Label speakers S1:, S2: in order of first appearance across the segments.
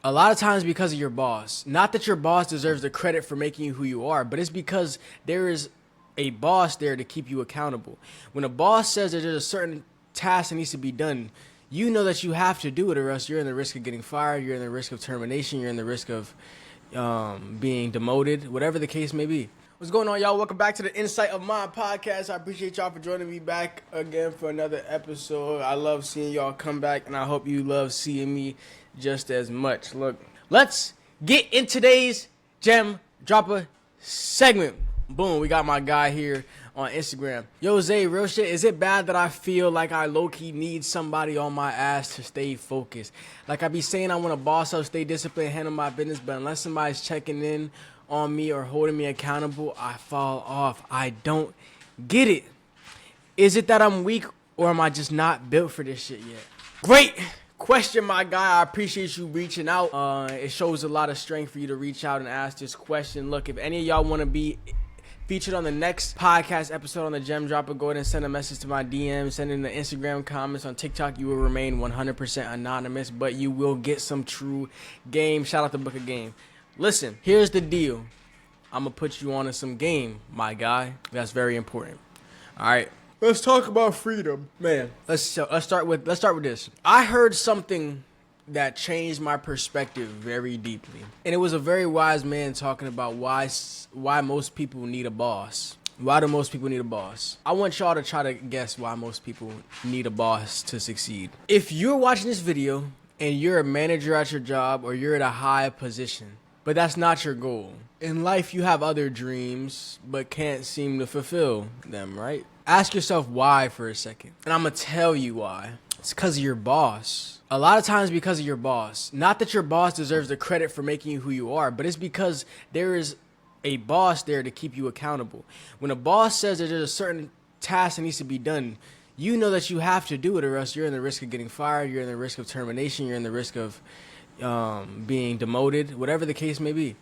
S1: A lot of times because of your boss. Not that your boss deserves the credit for making you who you are, but it's because there is a boss there to keep you accountable. When a boss says that there's a certain task that needs to be done, you know that you have to do it, or else you're in the risk of getting fired, you're in the risk of termination, you're in the risk of being demoted, whatever the case may be. What's going on, y'all? Welcome back to the Insight of My podcast. I appreciate y'all for joining me back again for another episode. I love seeing y'all come back, and I hope you love seeing me just as much. Look, let's get in today's Gem Dropper segment. Boom, we got my guy here on Instagram. Yo, Zay, real shit, is it bad that I feel like I low-key need somebody on my ass to stay focused? Like I be saying I want to boss up, stay disciplined, handle my business, but unless somebody's checking in on me or holding me accountable, I fall off. I don't get it. Is it that I'm weak, or am I just not built for this shit yet? Great question, my guy. I appreciate you reaching out. It shows a lot of strength for you to reach out and ask this question. Look, if any of y'all want to be featured on the next podcast episode on the Gem Dropper, go ahead and send a message to my DM, send in the Instagram comments. On TikTok, you will remain 100% anonymous, but you will get some true game. Shout out to Book of Game. Listen, here's the deal. I'm going to put you on to some game, my guy. That's very important. All right. Let's talk about freedom. Man, let's start with this. I heard something that changed my perspective very deeply. And it was a very wise man talking about why most people need a boss. Why do most people need a boss? I want y'all to try to guess why most people need a boss to succeed. If you're watching this video and you're a manager at your job, or you're at a high position, but that's not your goal. In life, you have other dreams, but can't seem to fulfill them, right? Ask yourself why for a second. And I'm going to tell you why. It's because of your boss. A lot of times because of your boss. Not that your boss deserves the credit for making you who you are, but it's because there is a boss there to keep you accountable. When a boss says that there's a certain task that needs to be done, you know that you have to do it, or else you're in the risk of getting fired, you're in the risk of termination, you're in the risk of being demoted, whatever the case may be.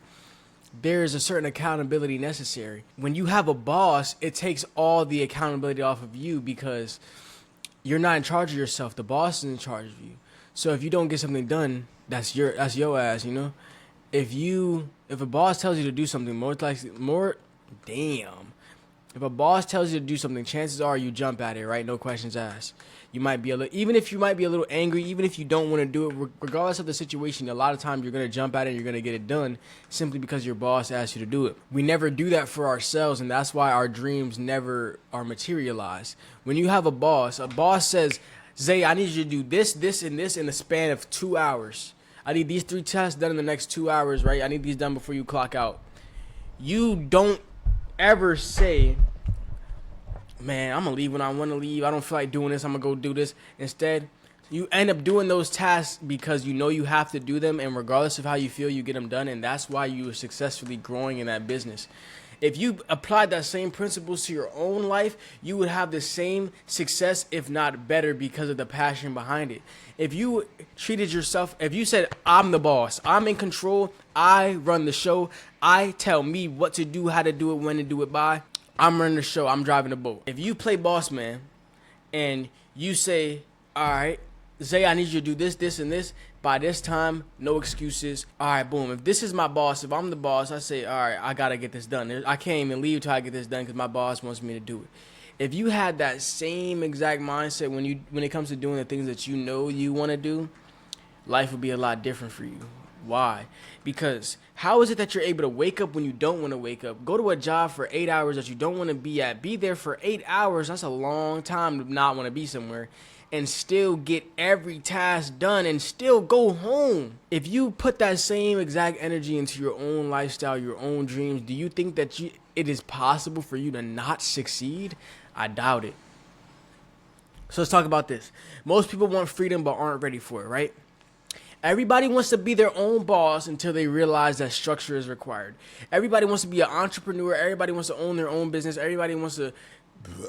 S1: There is a certain accountability necessary. When you have a boss, it takes all the accountability off of you, because you're not in charge of yourself. The boss is in charge of you. So if you don't get something done, that's your ass, you know? If a boss tells you to do something, if a boss tells you to do something, chances are you jump at it, right? No questions asked. You might be even if you might be a little angry, even if you don't want to do it, regardless of the situation, a lot of times you're going to jump at it and you're going to get it done simply because your boss asked you to do it. We never do that for ourselves, and that's why our dreams never are materialized. When you have a boss says, Zay, I need you to do this, this, and this in the span of 2 hours. I need these 3 tasks done in the next 2 hours, right? I need these done before you clock out. You don't ever say, man, I'm going to leave when I want to leave. I don't feel like doing this. I'm going to go do this. Instead, you end up doing those tasks because you know you have to do them, and regardless of how you feel, you get them done, and that's why you are successfully growing in that business. If you applied that same principles to your own life, you would have the same success, if not better, because of the passion behind it. If you treated yourself, if you said, I'm the boss, I'm in control, I run the show, I tell me what to do, how to do it, when to do it by, I'm running the show, I'm driving the boat. If you play boss man and you say, all right, Zay, I need you to do this, this, and this by this time, no excuses. All right, boom. If this is my boss, if I'm the boss, I say, all right, I got to get this done. I can't even leave till I get this done because my boss wants me to do it. If you had that same exact mindset when it comes to doing the things that you know you want to do, life would be a lot different for you. Why? Because how is it that you're able to wake up when you don't want to wake up? Go to a job for 8 hours that you don't want to be at. Be there for 8 hours. That's a long time to not want to be somewhere. And still get every task done and still go home. If you put that same exact energy into your own lifestyle, your own dreams, do you think that it is possible for you to not succeed? I doubt it. So let's talk about this. Most people want freedom but aren't ready for it, right? Everybody wants to be their own boss until they realize that structure is required. Everybody wants to be an entrepreneur. Everybody wants to own their own business. Everybody wants to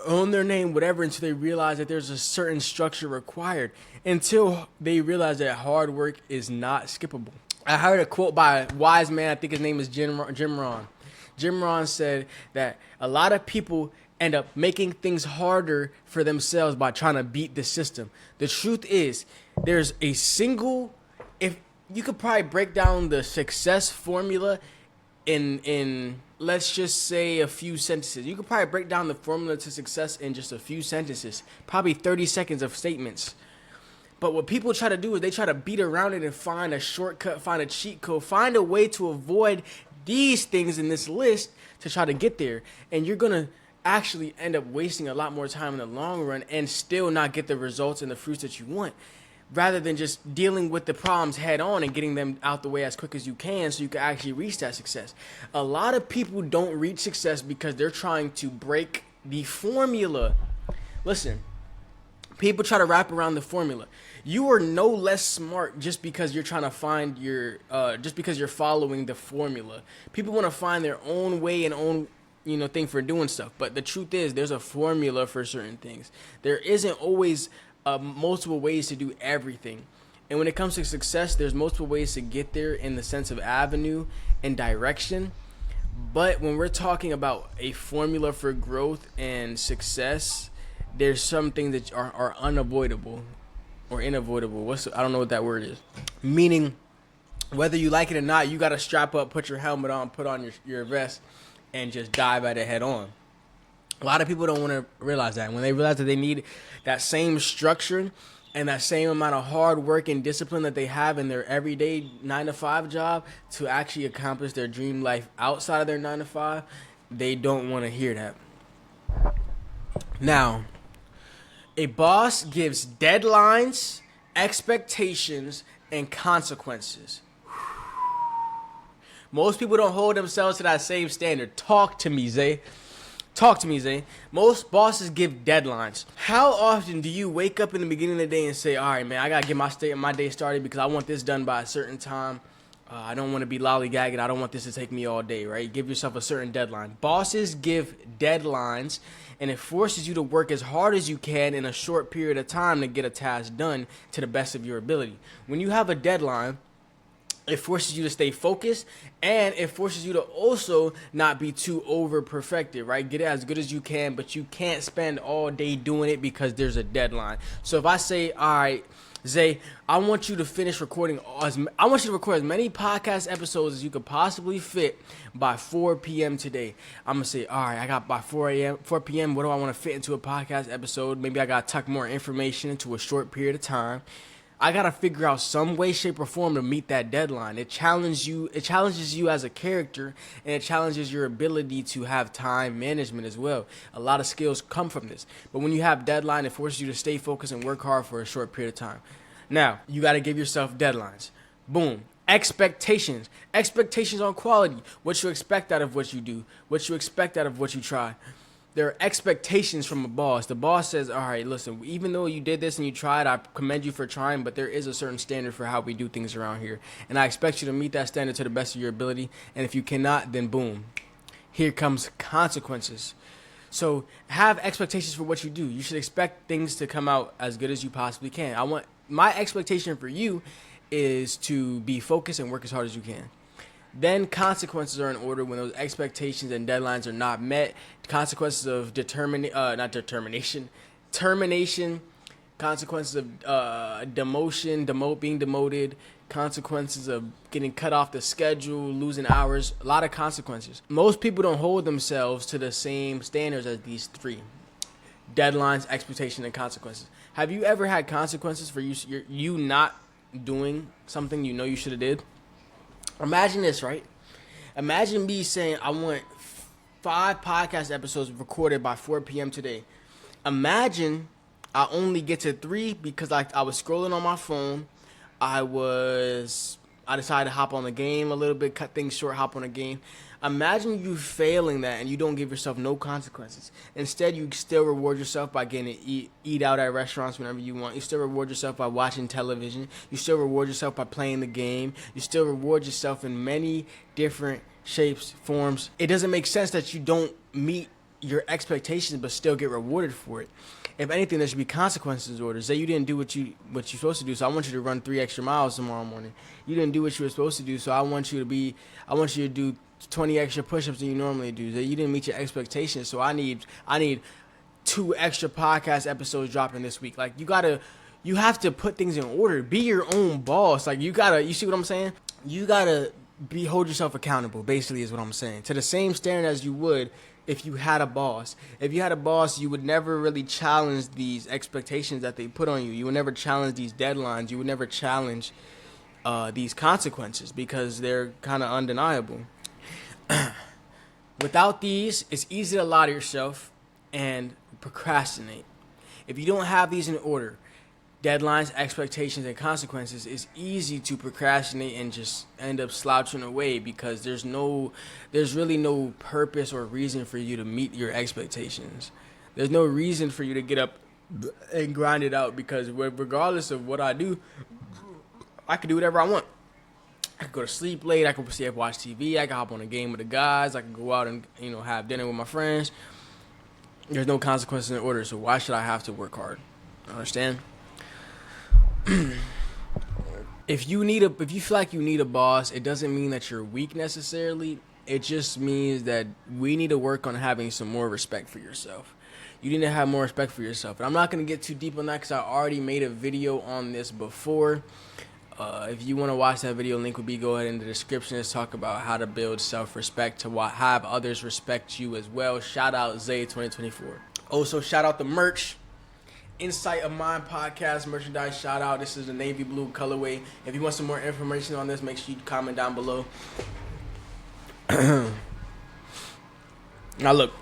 S1: own their name, whatever, until they realize that there's a certain structure required. Until they realize that hard work is not skippable. I heard a quote by a wise man. I think his name is Jim Rohn. Jim Rohn said that a lot of people end up making things harder for themselves by trying to beat the system. The truth is, there's a single, if you could probably break down the success formula in let's just say a few sentences. You could probably break down the formula to success in just a few sentences, probably 30 seconds of statements. But what people try to do is they try to beat around it and find a shortcut, find a cheat code, find a way to avoid these things in this list to try to get there. And you're going to actually end up wasting a lot more time in the long run and still not get the results and the fruits that you want, rather than just dealing with the problems head on and getting them out the way as quick as you can so you can actually reach that success. A lot of people don't reach success because they're trying to break the formula. Listen, people try to wrap around the formula. You are no less smart just because you're trying to find your, just because you're following the formula. People want to find their own way and own, thing for doing stuff. But the truth is, there's a formula for certain things. There isn't always multiple ways to do everything. And when it comes to success, there's multiple ways to get there in the sense of avenue and direction. But when we're talking about a formula for growth and success, there's some things that are unavoidable or unavoidable. I don't know what that word is. Meaning, whether you like it or not, you got to strap up, put your helmet on, put on your vest, and just dive at it head on. A lot of people don't want to realize that. When they realize that they need that same structure and that same amount of hard work and discipline that they have in their everyday 9-to-5 job to actually accomplish their dream life outside of their 9-to-5, they don't want to hear that. Now, a boss gives deadlines, expectations, and consequences. Most people don't hold themselves to that same standard. Talk to me, Zay. Talk to me, Zay. Most bosses give deadlines. How often do you wake up in the beginning of the day and say, all right, man, I got to get my day started because I want this done by a certain time. I don't want to be lollygagging. I don't want this to take me all day, right? Give yourself a certain deadline. Bosses give deadlines, and it forces you to work as hard as you can in a short period of time to get a task done to the best of your ability. When you have a deadline, it forces you to stay focused, and it forces you to also not be too over perfected, right? Get it as good as you can, but you can't spend all day doing it because there's a deadline. So if I say, all right, Zay, I want you to finish recording. I want you to record as many podcast episodes as you could possibly fit by 4 p.m. today. I'm going to say, all right, I got by 4 p.m. What do I want to fit into a podcast episode? Maybe I got to tuck more information into a short period of time. I got to figure out some way, shape, or form to meet that deadline. It challenges you as a character, and it challenges your ability to have time management as well. A lot of skills come from this. But when you have deadline, it forces you to stay focused and work hard for a short period of time. Now, you got to give yourself deadlines. Boom. Expectations. Expectations on quality. What you expect out of what you do. What you expect out of what you try. There are expectations from a boss. The boss says, all right, listen, even though you did this and you tried, I commend you for trying, but there is a certain standard for how we do things around here. And I expect you to meet that standard to the best of your ability. And if you cannot, then boom, here comes consequences. So have expectations for what you do. You should expect things to come out as good as you possibly can. My expectation for you is to be focused and work as hard as you can. Then consequences are in order when those expectations and deadlines are not met. Consequences of termination, consequences of being demoted, consequences of getting cut off the schedule, losing hours, a lot of consequences. Most people don't hold themselves to the same standards as these three: deadlines, expectation, and consequences. Have you ever had consequences for you not doing something you know you should have did? Imagine this, right? Imagine me saying I want 5 podcast episodes recorded by 4 p.m. today. Imagine I only get to 3 because I was scrolling on my phone. I decided to hop on the game a little bit, cut things short, hop on a game. Imagine you failing that and you don't give yourself no consequences. Instead, you still reward yourself by getting to eat out at restaurants whenever you want. You still reward yourself by watching television. You still reward yourself by playing the game. You still reward yourself in many different shapes, forms. It doesn't make sense that you don't meet your expectations but still get rewarded for it. If anything, there should be consequences ordered. Say you didn't do what you're supposed to do, so I want you to run 3 extra miles tomorrow morning. You didn't do what you were supposed to do, so I want you to do 20 extra push-ups than you normally do. That you didn't meet your expectations, so I need 2 extra podcast episodes dropping this week. Like you gotta You have to put things in order. Be your own boss. Like, you see what I'm saying? You gotta hold yourself accountable, basically, is what I'm saying. To the same standard as you would if you had a boss. If you had a boss, you would never really challenge these expectations that they put on you. You would never challenge these deadlines. You would never challenge these consequences, because they're kind of undeniable. Without these, it's easy to lie to yourself and procrastinate. If you don't have these in order, deadlines, expectations, and consequences, it's easy to procrastinate and just end up slouching away, because there's really no purpose or reason for you to meet your expectations. There's no reason for you to get up and grind it out, because regardless of what I do, I can do whatever I want. I could go to sleep late. I could watch TV. I could hop on a game with the guys. I could go out and have dinner with my friends. There's no consequences in order, so why should I have to work hard? Understand? If you feel like you need a boss, it doesn't mean that you're weak necessarily. It just means that we need to work on having some more respect for yourself. You need to have more respect for yourself. And I'm not going to get too deep on that, because I already made a video on this before. If you want to watch that video, link will go ahead in the description. Let's talk about how to build self-respect to have others respect you as well. Shout out Zay2024. Also, shout out the merch. Insight of Mind podcast merchandise shout out. This is the navy blue colorway. If you want some more information on this, make sure you comment down below. Now look,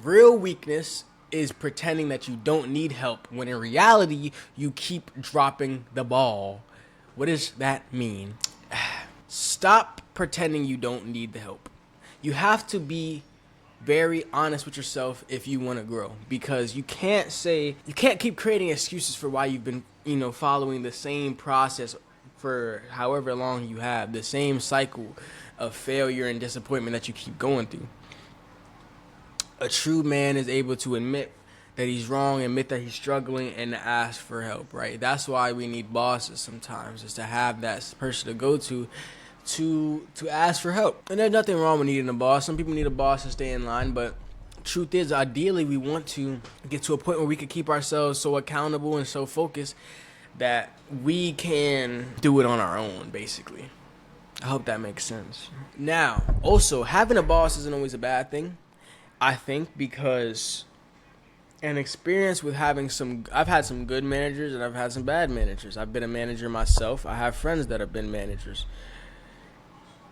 S1: real weakness is pretending that you don't need help, when in reality you keep dropping the ball. What does that mean? Stop pretending you don't need the help. You have to be very honest with yourself if you want to grow, because you can't keep creating excuses for why you've been following the same process for however long you have, the same cycle of failure and disappointment that you keep going through. A true man is able to admit that he's wrong, admit that he's struggling, and to ask for help, right? That's why we need bosses sometimes, is to have that person to go to ask for help. And there's nothing wrong with needing a boss. Some people need a boss to stay in line, but truth is, ideally, we want to get to a point where we can keep ourselves so accountable and so focused that we can do it on our own, basically. I hope that makes sense. Now, also, having a boss isn't always a bad thing, I think, because an experience with I've had some good managers and I've had some bad managers. I've been a manager myself. I have friends that have been managers.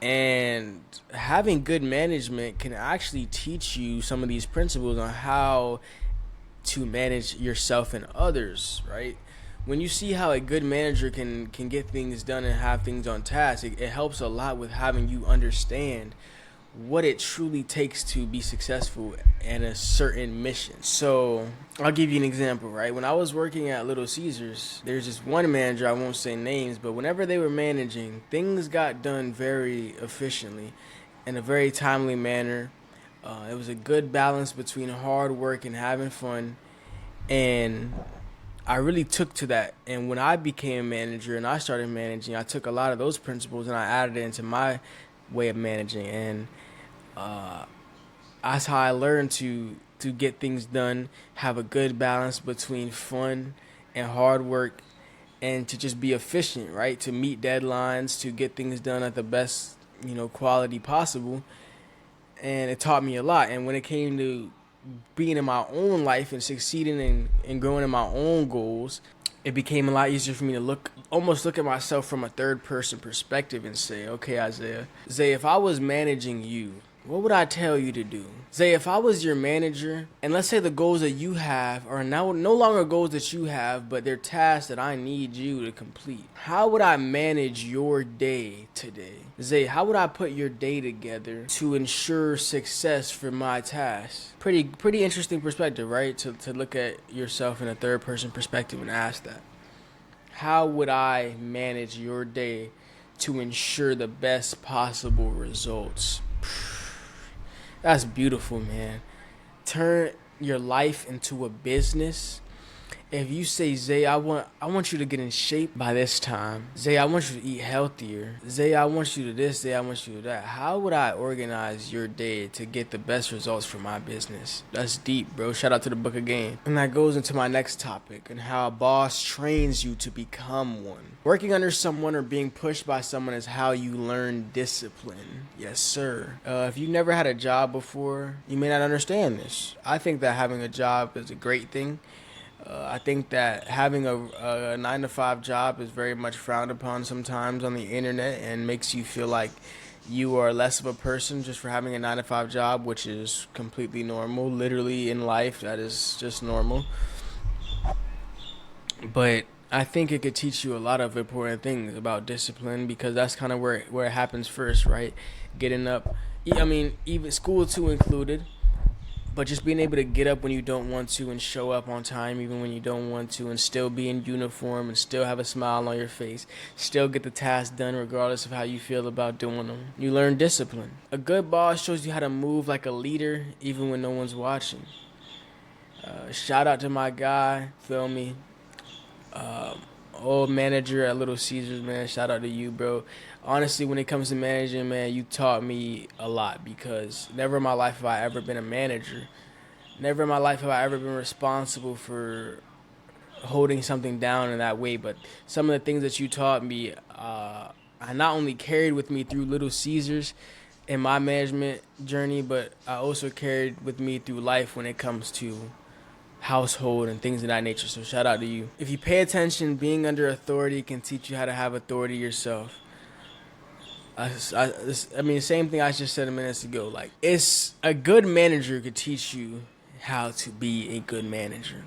S1: And having good management can actually teach you some of these principles on how to manage yourself and others, right? When you see how a good manager can get things done and have things on task, it helps a lot with having you understand what it truly takes to be successful in a certain mission. So I'll give you an example, right? When I was working at Little Caesars, there's this one manager, I won't say names, but whenever they were managing, things got done very efficiently in a very timely manner. It was a good balance between hard work and having fun, and I really took to that. And when I became a manager and I started managing, I took a lot of those principles and I added it into my way of managing, and that's how I learned to get things done, have a good balance between fun and hard work, and to just be efficient, right? To meet deadlines, to get things done at the best, quality possible. And it taught me a lot. And when it came to being in my own life and succeeding and growing in my own goals, it became a lot easier for me to look at myself from a third person perspective and say, okay, Isaiah, Zay, if I was managing you, what would I tell you to do? Zay, if I was your manager, and let's say the goals that you have are now no longer goals that you have, but they're tasks that I need you to complete, how would I manage your day today? Zay, how would I put your day together to ensure success for my tasks? Pretty interesting perspective, right? To look at yourself in a third person perspective and ask that. How would I manage your day to ensure the best possible results? That's beautiful, man. Turn your life into a business If you say, Zay, I want you to get in shape by this time. Zay, I want you to eat healthier. Zay, I want you to this. Zay, I want you to that. How would I organize your day to get the best results for my business? That's deep, bro. Shout out to the Book of Game. And that goes into my next topic and how a boss trains you to become one. Working under someone or being pushed by someone is how you learn discipline. Yes, sir. If you've never had a job before, you may not understand this. I think that having a job is a great thing. I think that having a 9-to-5 job is very much frowned upon sometimes on the internet and makes you feel like you are less of a person just for having a 9-to-5 job, which is completely normal. Literally in life, that is just normal. But I think it could teach you a lot of important things about discipline, because that's kind of where it happens first, right? Getting up. I mean, even school too included. But just being able to get up when you don't want to and show up on time even when you don't want to, and still be in uniform and still have a smile on your face, still get the task done regardless of how you feel about doing them. You learn discipline. A good boss shows you how to move like a leader even when no one's watching. Shout out to my guy, feel me? Old manager at Little Caesars, man. Shout out to you, bro. Honestly, when it comes to managing, man, you taught me a lot, because never in my life have I ever been a manager. Never in my life have I ever been responsible for holding something down in that way. But some of the things that you taught me, I not only carried with me through Little Caesars in my management journey, but I also carried with me through life when it comes to household and things of that nature. So shout out to you. If you pay attention, being under authority can teach you how to have authority yourself. I mean, the same thing I just said a minute ago. Like, it's a good manager could teach you how to be a good manager.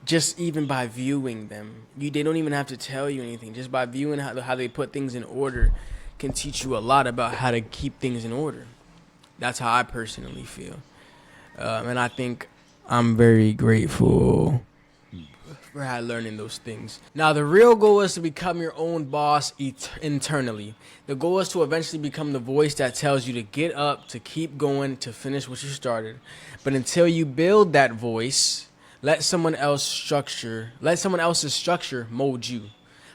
S1: Just even by viewing them. They don't even have to tell you anything. Just by viewing how they put things in order can teach you a lot about how to keep things in order. That's how I personally feel. And I think I'm very grateful for learning those things. Now, the real goal is to become your own boss internally. The goal is to eventually become the voice that tells you to get up, to keep going, to finish what you started. But until you build that voice, let someone else's structure mold you.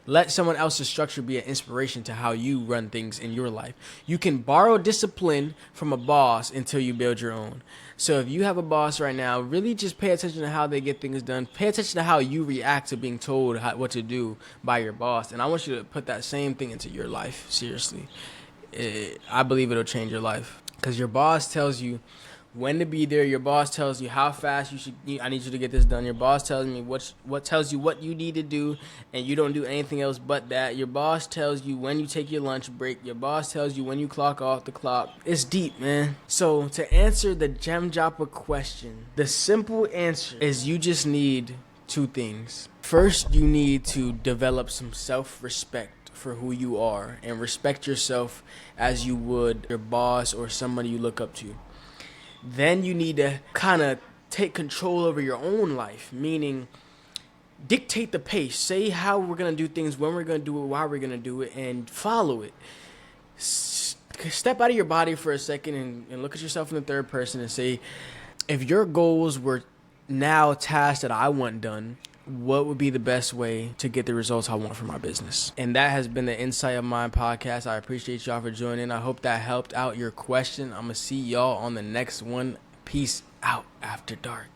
S1: Let someone else's structure be an inspiration to how you run things in your life. You can borrow discipline from a boss until you build your own. So if you have a boss right now, really just pay attention to how they get things done. Pay attention to how you react to being told what to do by your boss. And I want you to put that same thing into your life. Seriously. I believe it'll change your life. Because your boss tells you when to be there. Your boss tells you how fast I need you to get this done. Your boss tells me what tells you what you need to do, and you don't do anything else but that. Your boss tells you when you take your lunch break. Your boss tells you when you clock off the clock. It's deep, man. So to answer the Gem Dropper question, the simple answer is you just need two things. First, you need to develop some self-respect for who you are and respect yourself as you would your boss or somebody you look up to. Then you need to kind of take control over your own life, meaning dictate the pace. Say how we're going to do things, when we're going to do it, why we're going to do it, and follow it. Step out of your body for a second and look at yourself in the third person and say, if your goals were now tasks that I want done, what would be the best way to get the results I want for my business? And that has been the Insight of Mind podcast. I appreciate y'all for joining. I hope that helped out your question. I'm going to see y'all on the next one. Peace out after dark.